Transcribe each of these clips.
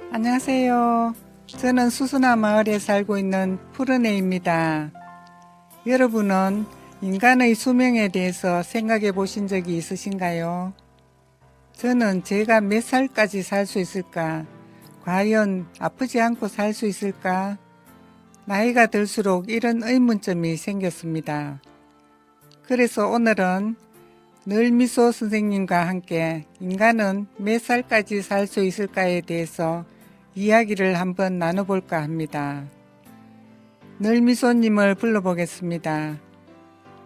안녕하세요. 저는 수수나 마을에 살고 있는 푸르네입니다. 여러분은 인간의 수명에 대해서 생각해 보신 적이 있으신가요? 저는 제가 몇 살까지 살 수 있을까? 과연 아프지 않고 살 수 있을까? 나이가 들수록 이런 의문점이 생겼습니다. 그래서 오늘은 늘미소 선생님과 함께 인간은 몇 살까지 살 수 있을까에 대해서 이야기를 한번 나눠볼까 합니다. 늘미소님을 불러보겠습니다.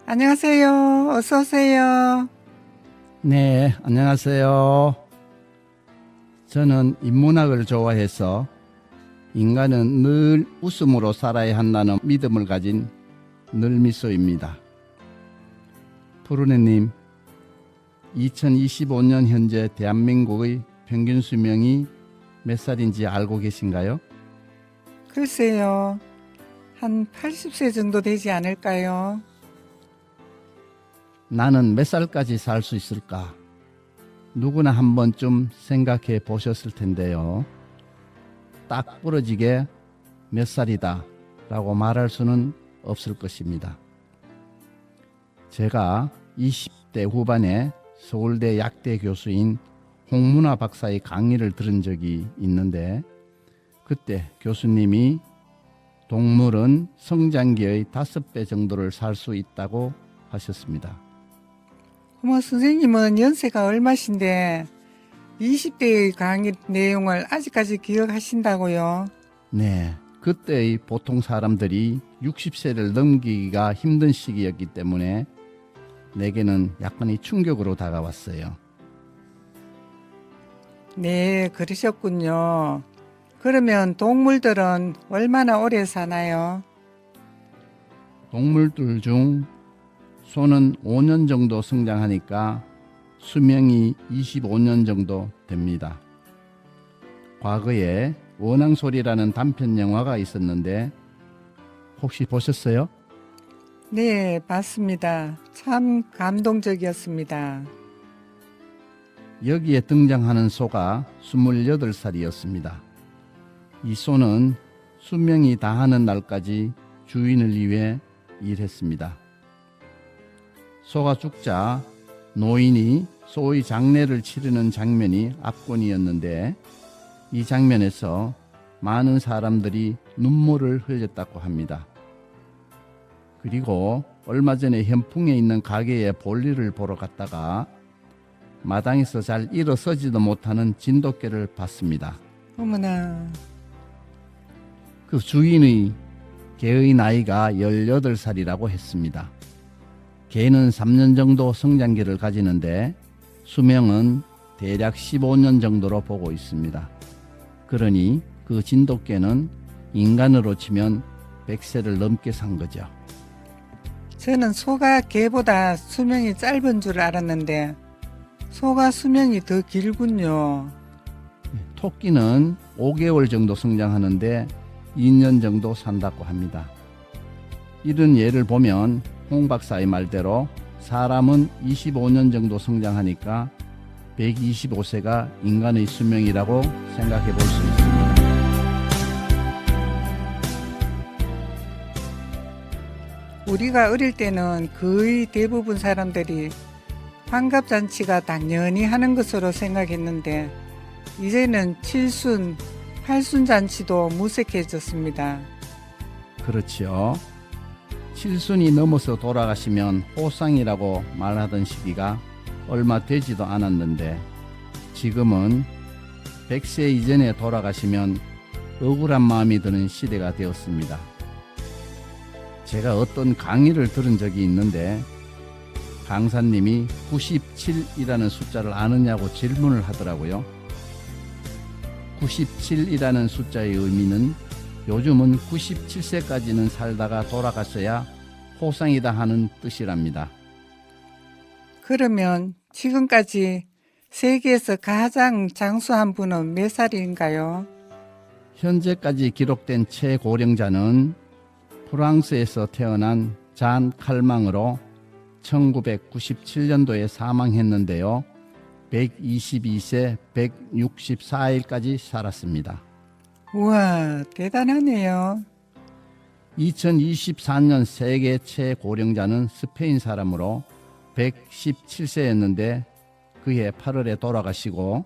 안녕하세요. 어서 오세요. 네, 안녕하세요. 저는 인문학을 좋아해서 인간은 늘 웃음으로 살아야 한다는 믿음을 가진 늘미소입니다. 푸르네님, 2025년 현재 대한민국의 평균 수명이 몇 살인지 알고 계신가요? 글쎄요. 한 80세 정도 되지 않을까요? 나는 몇 살까지 살 수 있을까? 누구나 한 번쯤 생각해 보셨을 텐데요. 딱 부러지게 몇 살이다 라고 말할 수는 없을 것입니다. 제가 20대 후반에 서울대 약대 교수인 홍문화 박사의 강의를 들은 적이 있는데, 그때 교수님이 동물은 성장기의 5배 정도를 살 수 있다고 하셨습니다. 어머, 선생님은 연세가 얼마신데 20대의 강의 내용을 아직까지 기억하신다고요? 네, 그때의 보통 사람들이 60세를 넘기기가 힘든 시기였기 때문에 내게는 약간의 충격으로 다가왔어요. 네, 그러셨군요. 그러면 동물들은 얼마나 오래 사나요? 동물들 중 소는 5년 정도 성장하니까 수명이 25년 정도 됩니다. 과거에 원앙소리라는 단편 영화가 있었는데 혹시 보셨어요? 네, 봤습니다. 참 감동적이었습니다. 여기에 등장하는 소가 28살이었습니다. 이 소는 수명이 다하는 날까지 주인을 위해 일했습니다. 소가 죽자 노인이 소의 장례를 치르는 장면이 압권이었는데, 이 장면에서 많은 사람들이 눈물을 흘렸다고 합니다. 그리고 얼마 전에 현풍에 있는 가게에 볼일을 보러 갔다가 마당에서 잘 일어서지도 못하는 진돗개를 봤습니다. 어머나, 그 주인의 개의 나이가 18살이라고 했습니다. 개는 3년 정도 성장기를 가지는데 수명은 대략 15년 정도로 보고 있습니다. 그러니 그 진돗개는 인간으로 치면 100세를 넘게 산 거죠. 저는 소가 개보다 수명이 짧은 줄 알았는데 소가 수명이 더 길군요. 토끼는 5개월 정도 성장하는데 2년 정도 산다고 합니다. 이런 예를 보면 홍 박사의 말대로 사람은 25년 정도 성장하니까 125세가 인간의 수명이라고 생각해 볼 수 있습니다. 우리가 어릴 때는 거의 대부분 사람들이 환갑잔치가 당연히 하는 것으로 생각했는데 이제는 칠순, 팔순 잔치도 무색해졌습니다. 그렇지요. 칠순이 넘어서 돌아가시면 호상이라고 말하던 시기가 얼마 되지도 않았는데 지금은 100세 이전에 돌아가시면 억울한 마음이 드는 시대가 되었습니다. 제가 어떤 강의를 들은 적이 있는데 강사님이 97이라는 숫자를 아느냐고 질문을 하더라고요. 97이라는 숫자의 의미는 요즘은 97세까지는 살다가 돌아갔어야 호상이다 하는 뜻이랍니다. 그러면 지금까지 세계에서 가장 장수한 분은 몇 살인가요? 현재까지 기록된 최고령자는 프랑스에서 태어난 잔 칼망으로 1997년도에 사망했는데요. 122세 164일까지 살았습니다. 우와, 대단하네요. 2024년 세계 최고령자는 스페인 사람으로 117세였는데 그해 8월에 돌아가시고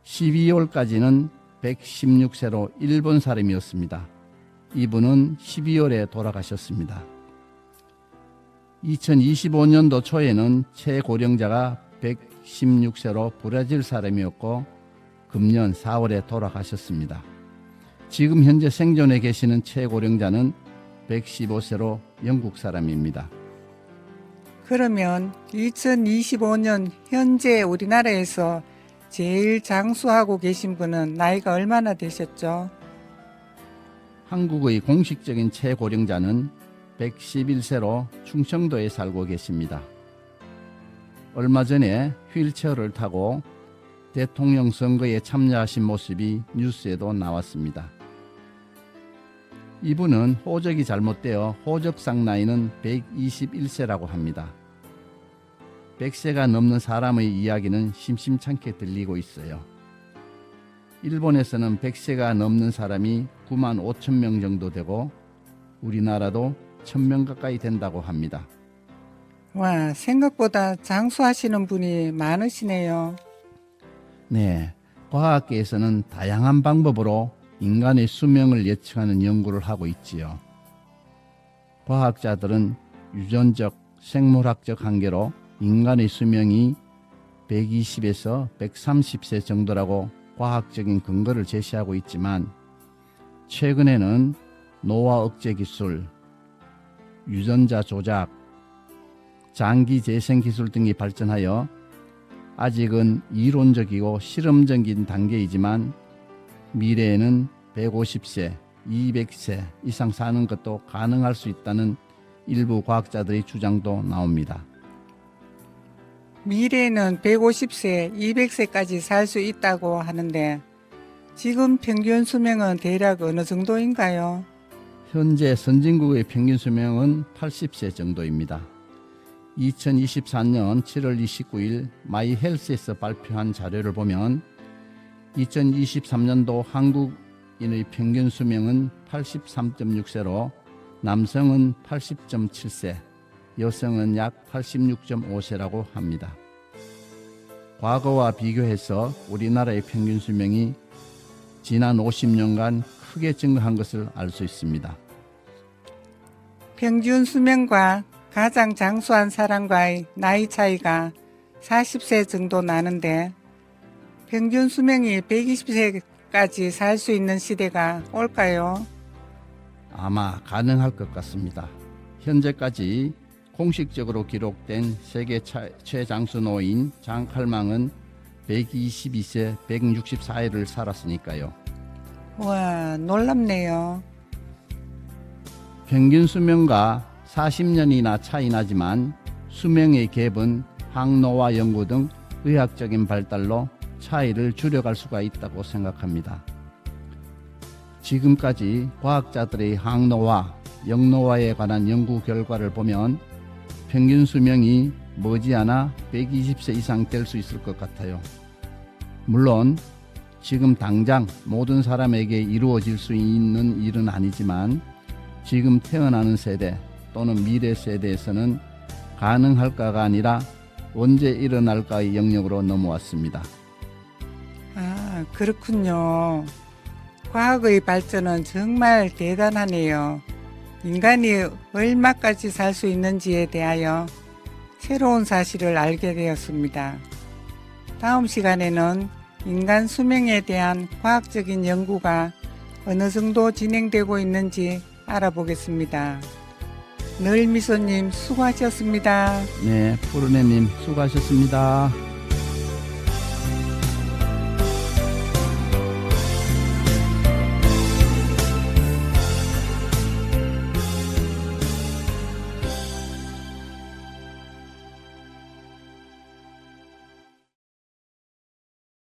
12월까지는 116세로 일본 사람이었습니다. 이분은 12월에 돌아가셨습니다. 2025년도 초에는 최고령자가 116세로 브라질 사람이었고 금년 4월에 돌아가셨습니다. 지금 현재 생존해 계시는 최고령자는 115세로 영국 사람입니다. 그러면 2025년 현재 우리나라에서 제일 장수하고 계신 분은 나이가 얼마나 되셨죠? 한국의 공식적인 최고령자는 111세로 충청도에 살고 계십니다. 얼마 전에 휠체어를 타고 대통령 선거에 참여하신 모습이 뉴스에도 나왔습니다. 이분은 호적이 잘못되어 호적상 나이는 121세라고 합니다. 100세가 넘는 사람의 이야기는 심심찮게 들리고 있어요. 일본에서는 100세가 넘는 사람이 9만 5천 명 정도 되고 우리나라도 1000명 가까이 된다고 합니다. 와, 생각보다 장수하시는 분이 많으시네요. 네, 과학계에서는 다양한 방법으로 인간의 수명을 예측하는 연구를 하고 있지요. 과학자들은 유전적, 생물학적 한계로 인간의 수명이 120에서 130세 정도라고 과학적인 근거를 제시하고 있지만 최근에는 노화 억제 기술, 유전자 조작, 장기 재생 기술 등이 발전하여 아직은 이론적이고 실험적인 단계이지만 미래에는 150세, 200세 이상 사는 것도 가능할 수 있다는 일부 과학자들의 주장도 나옵니다. 미래에는 150세, 200세까지 살 수 있다고 하는데 지금 평균 수명은 대략 어느 정도인가요? 현재 선진국의 평균 수명은 80세 정도입니다. 2024년 7월 29일 마이헬스에서 발표한 자료를 보면 2023년도 한국인의 평균 수명은 83.6세로 남성은 80.7세, 여성은 약 86.5세라고 합니다. 과거와 비교해서 우리나라의 평균 수명이 지난 50년간 크게 증가한 것을 알 수 있습니다. 평균 수명과 가장 장수한 사람과의 나이 차이가 40세 정도 나는데 평균 수명이 120세까지 살 수 있는 시대가 올까요? 아마 가능할 것 같습니다. 현재까지 공식적으로 기록된 세계 최장수 노인 장 칼망은 122세 164일을 살았으니까요. 와, 놀랍네요. 평균 수명과 40년이나 차이 나지만 수명의 갭은 항노화 연구 등 의학적인 발달로 차이를 줄여갈 수가 있다고 생각합니다. 지금까지 과학자들의 항노화, 역노화에 관한 연구 결과를 보면 평균 수명이 머지않아 120세 이상 될 수 있을 것 같아요. 물론 지금 당장 모든 사람에게 이루어질 수 있는 일은 아니지만 지금 태어나는 세대 또는 미래 세대에서는 가능할까가 아니라 언제 일어날까의 영역으로 넘어왔습니다. 아, 그렇군요. 과학의 발전은 정말 대단하네요. 인간이 얼마까지 살 수 있는지에 대하여 새로운 사실을 알게 되었습니다. 다음 시간에는 인간 수명에 대한 과학적인 연구가 어느 정도 진행되고 있는지 알아보겠습니다. 늘미소님 수고하셨습니다. 네, 푸르네님 수고하셨습니다.